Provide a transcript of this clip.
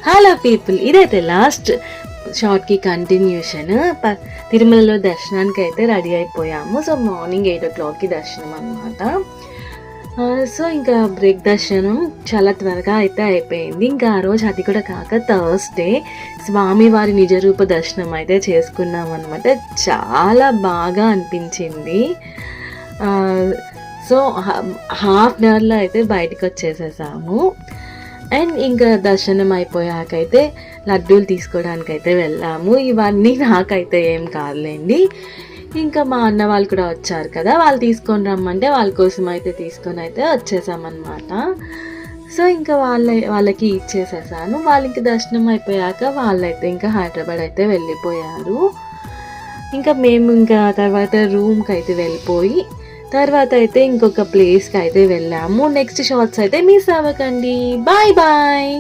Hello people, ఇదైతే last షార్ట్కి continuation. తిరుమలలో దర్శనానికి అయితే రెడీ అయిపోయాము. సో మార్నింగ్ 8 o'clockకి దర్శనం అనమాట. సో ఇంకా బ్రేక్ దర్శనం చాలా త్వరగా అయితే అయిపోయింది. ఇంకా ఆ రోజు అది కూడా కాక థర్స్డే స్వామివారి నిజరూప దర్శనం అయితే చేసుకున్నాం అనమాట. చాలా బాగా అనిపించింది. సో హాఫ్ అన్ అవర్లో అయితే బయటకు వచ్చేసేసాము. అండ్ ఇంకా దర్శనం అయిపోయాకైతే లడ్డూలు తీసుకోవడానికైతే వెళ్ళాము. ఇవన్నీ నాకైతే ఏం కాదులేండి, ఇంకా మా అన్న వాళ్ళు కూడా వచ్చారు కదా, వాళ్ళు తీసుకొని రమ్మంటే వాళ్ళ కోసం అయితే తీసుకొని అయితే వచ్చేసామన్నమాట. సో ఇంకా వాళ్ళకి ఇచ్చేసేసాను. వాళ్ళకి దర్శనం అయిపోయాక వాళ్ళైతే ఇంకా హైదరాబాద్ అయితే వెళ్ళిపోయారు. ఇంకా మేము ఇంకా తర్వాత రూమ్కి అయితే వెళ్ళిపోయి తర్వాత అయితే ఇంకొక ప్లేస్కి అయితే వెళ్ళాము. నెక్స్ట్ షార్ట్స్ అయితే మిస్ అవ్వకండి. Bye bye.